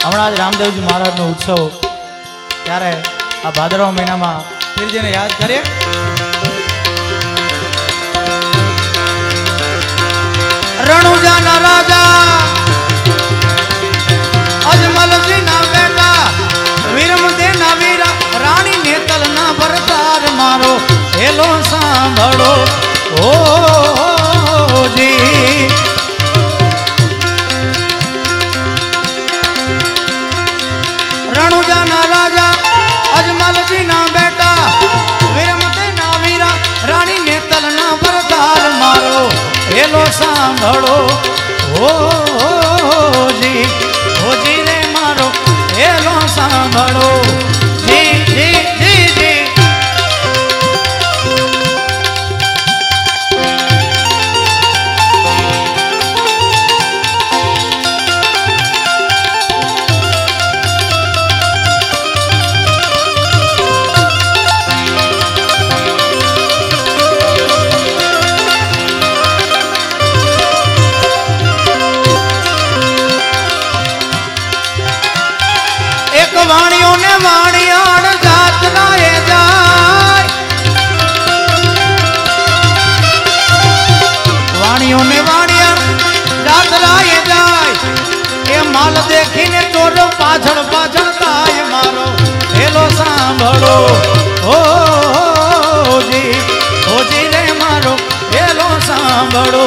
હમણાં જ રામદેવજી મહારાજનો ઉત્સવ ત્યારે આ ભાદરવા મહિનામાં પીરજીને યાદ કરીએ. રણુજાના રાજા અજમલજીના બેટા વીરમદેના વીરા રાણી નેતલના ભરતાર મારો હેલો સાંભળો ઓજી. રણુજાના રાજા અજમલજીના બેટા વીરમદેના વીરા રાણી નેતલના ભરતાર મારો હેલો સાંભળો ઓજી. ઓજી રે મારો હેલો સાંભળો જી જી જી જી. વાણીઓ ને વાણિયાણ જાતરાએ જાય. વાણીઓ ને વાણિયાણ જાતરાએ જાય. એ માલ દેખીને ચોર પાછળ પાછળ થાય મારો હેલો સાંભળો ઓજી. ઓજી રે મારો હેલો સાંભળો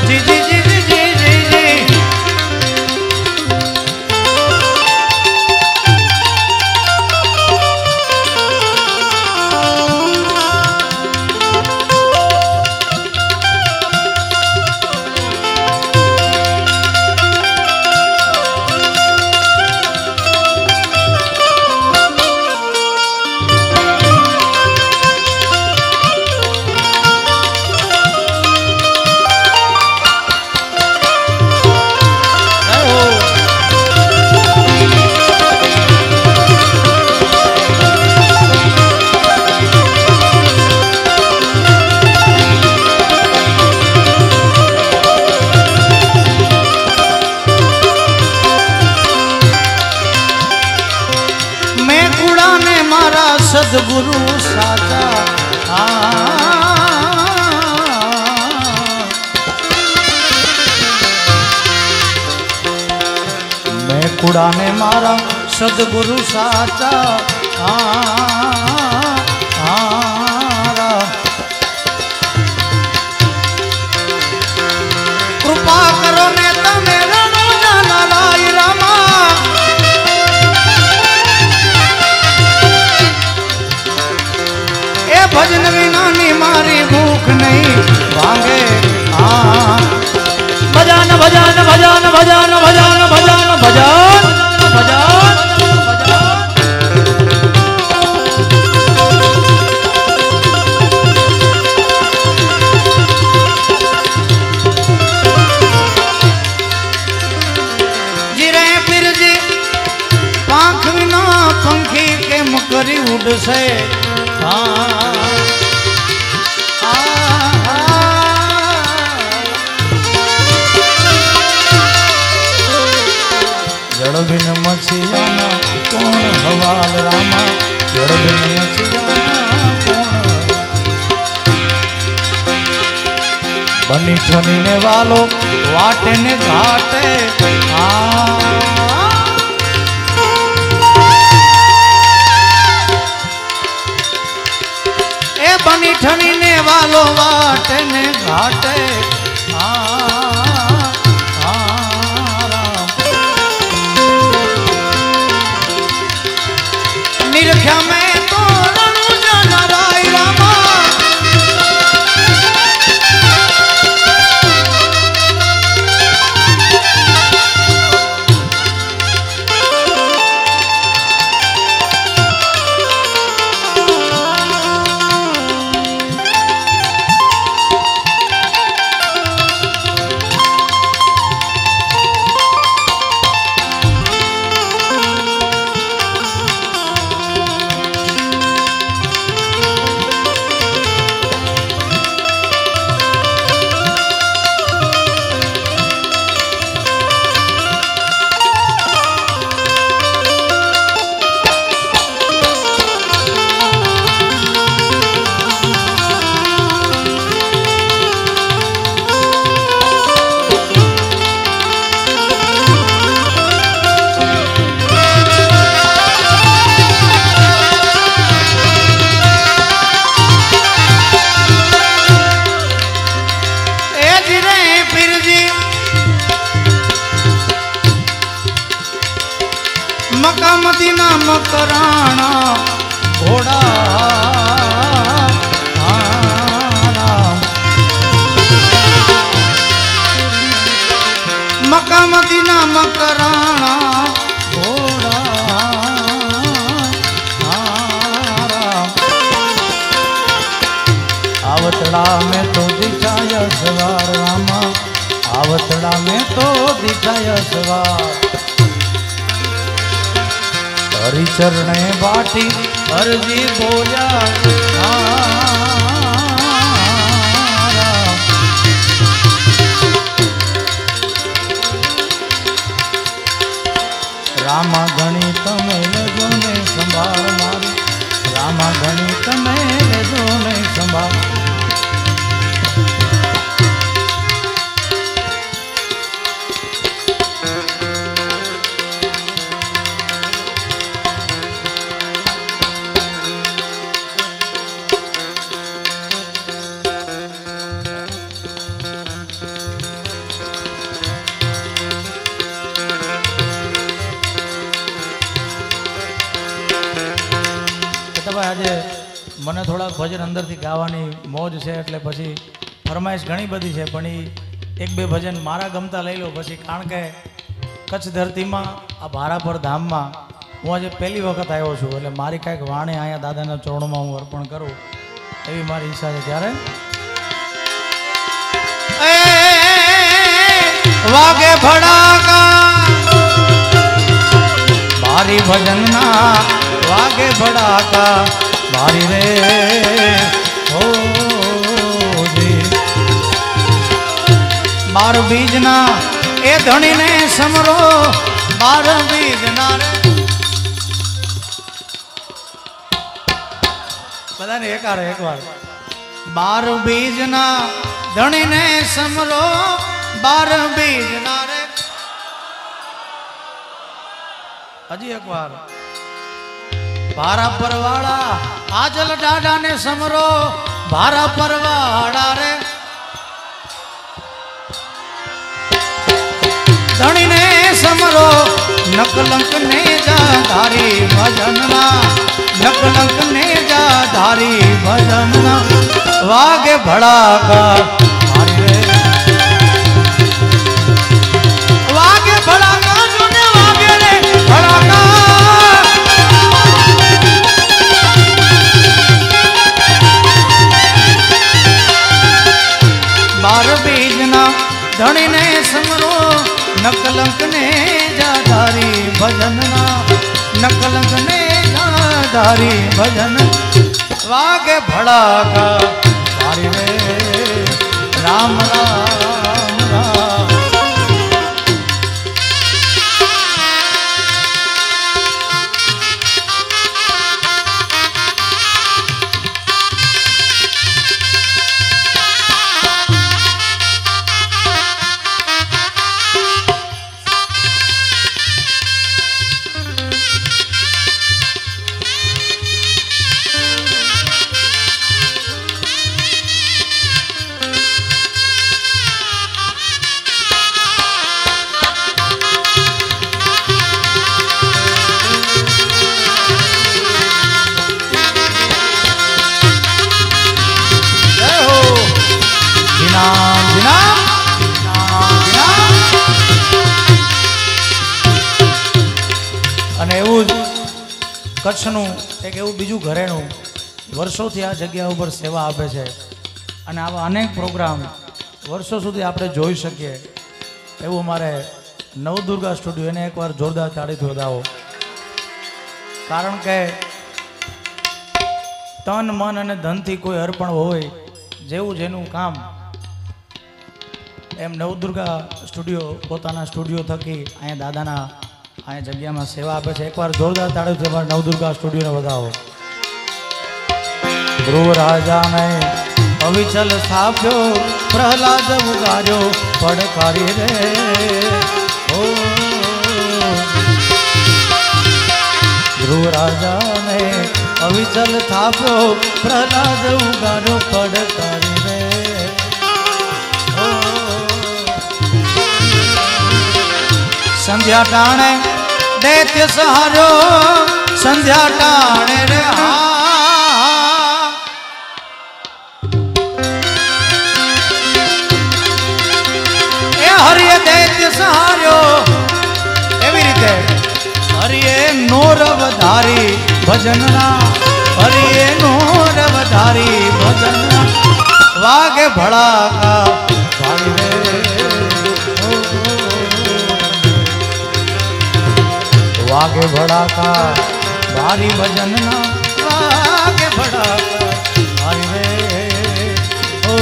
જી જી જી જી જી જી જી. સદગુરુ સાચા મેં કુડાને મારા સદગુરુ સાચા કૃપા કરો ને તમે રણુજાના લાય રામા. ભજન વિનાની મારી ભૂખ નહીં ભાંગે. ભજન ભજન ભજન ભજન ભજન ભજન ભજન ભજન. જીરે પીરજી પાંખ વિના પંખી કેમ કરી ઉડશે. જળ બિન મછિયાના કોણ હવાલ રામા. જળ બિન મછિયાના કોણ બની ઠનીને વાલો વાટે ને ઘાટે. બની ઠનીને વાલો વાટે ને ઘાટે. નિરખ્યા મેં તો રણુજાના રાય રામા. मक्का मदीना मकराना घोड़ा मक्का मदीना मकराना घोड़ा आवतड़ा में तो दिखाया सवार रामा आवतड़ा में तो दिखाया सवार हरि चरणे बाटी अर्जी बोया रामा घणी तमे लेजो ने संभाळ मारी रामा घणी तमे लेजो ने संभाळ आज મને થોડાક ભજન અંદરથી ગાવાની મોજ છે એટલે પછી ફરમાઈશ ઘણી બધી છે પણ એક બે ભજન મારા ગમતા લઈ લો પછી કારણ કે કચ્છ ધરતીમાં આ ભારાપર ધામમાં હું આજે પહેલી વખત આવ્યો છું એટલે મારી કાંઈક વાણી અહીંયા દાદાના ચરણોમાં હું અર્પણ કરું એવી મારી ઈચ્છા છે ત્યારે વાગે ભડાકા મારી ભજનના वागे भड़ाका मारी रे हो जी बार बीजना ए धनी ने समरो बार बीजना रे बता नहीं एक बार बार बीजना धनी ने समरो बार बीजना रे हजी एक बार भारा परवाड़ा आजल डाडा ने समरो भारा परवाड़ा रे धनी ने समरो नकलंक ने जा धारी भजनना नकलंक ने जा धारी भजनना वागे भड़ाका मारी रे वागे भड़ाका जोने वागे रे भड़ाका बार बीजना धनी ने समरो नकलंक ने जाधारी भजनना नकलंक ने जाधारी भजन वागे भड़ाका मारी रे राम राम राम કચ્છનું એક એવું બીજું ઘરેણું વર્ષોથી આ જગ્યા ઉપર સેવા આપે છે અને આવા અનેક પ્રોગ્રામ વર્ષો સુધી આપણે જોઈ શકીએ એવું અમારે નવદુર્ગા સ્ટુડિયો એને એકવાર જોરદાર તાળીથી વધાવો કારણ કે તન મન અને ધનથી કોઈ અર્પણ હોય જેવું જેનું કામ એમ નવદુર્ગા સ્ટુડિયો પોતાના સ્ટુડિયો થકી અહીંયા દાદાના અહીંયા જગ્યામાં સેવા આપે છે એકવાર જોરદાર તાળીથી અમારે નવદુર્ગા સ્ટુડિયોને વધાવો ધ્રુવ રાજાને અવિચલ સ્થાપ્યો પ્રહલાદ ઉગાર્યો પડકારી રે ઓ ધ્રુવ રાજાને અવિચલ સ્થાપ્યો પ્રહલાદ ઉગાર્યો પડકારી રે ઓ સંધ્યા ટાણે दैत्य सहारो संध्या टाणे रे हा ए हरिये दैत्य सहारो एवी रीते हरिये नोरवधारी भजनना हरिये नोरवधारी भजनना वागे भड़ाका भाई रे वागे भड़ाका भारी भजन ना वागे भड़ाका भारी रे ओ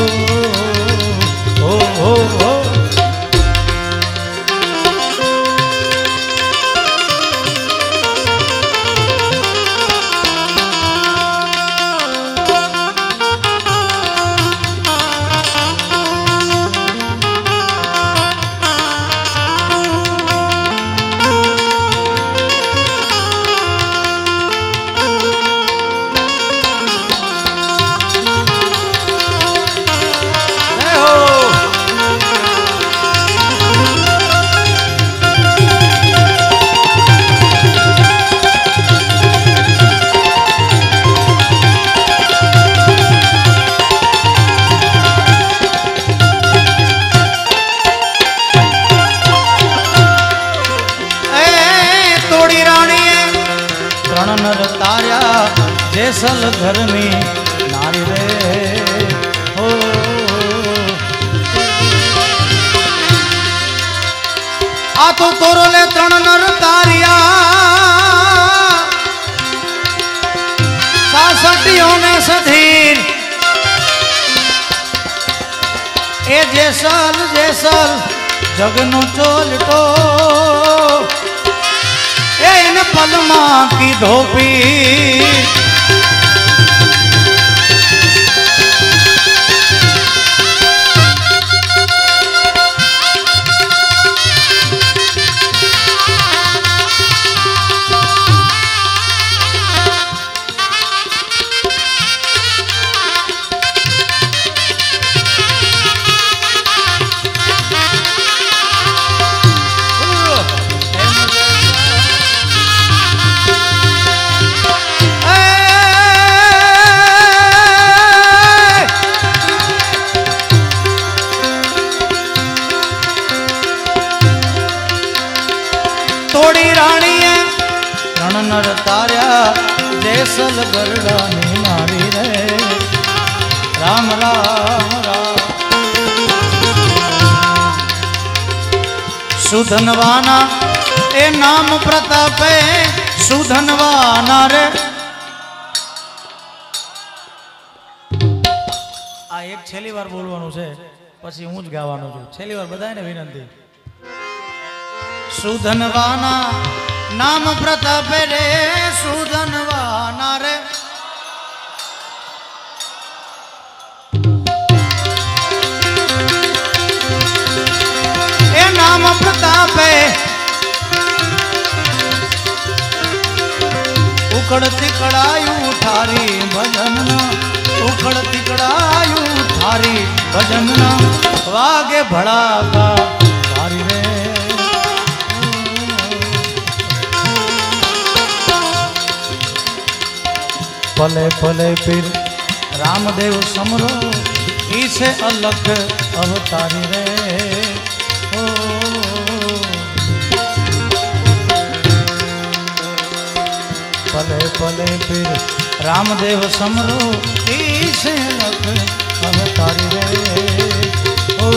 ओ ओ ओ जैसल घर में नारी रे हो आ तो तोरो ले त्रण नर तारिया सासटियों ने सधीर ए जैसल जैसल जगनो चोलटो ए इन पलमा की धोपी तोड़ी रानी है रण नर तार्या जैसल गरड़ा ने नारी रे राम राम राम सुधनवाना ए नाम प्रताप सुधनवाना रे आ एक छेली वार बोलवानुं छे पछी हूँ ज गावानुं छुं छेली वार बधाने विनंती सुधनवाना नाम प्रताप रे सुधनवाना रे ए नाम प्रताप उखड़ती कड़ायू थारी भजनना उखड़ती कड़ायू थारी भजनना वागे भड़ाका थारी रे पले पले पीर रामदेव समरो इसे अलग अवतारी रे ओ पले पले पीर रामदेव समरो इसे अलग अवतारी रे ओ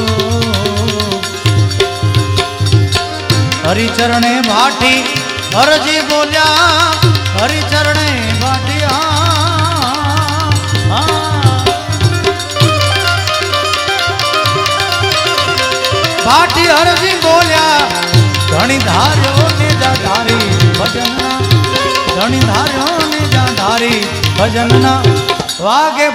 हरिचरणे भाटी हरजी बोल्या हरिचरणे भाटी भाटी हरजी बोल्या घणी धार्यो ने जा धारी भजनना घणी धार्यो ने जा धारी भजनना वागे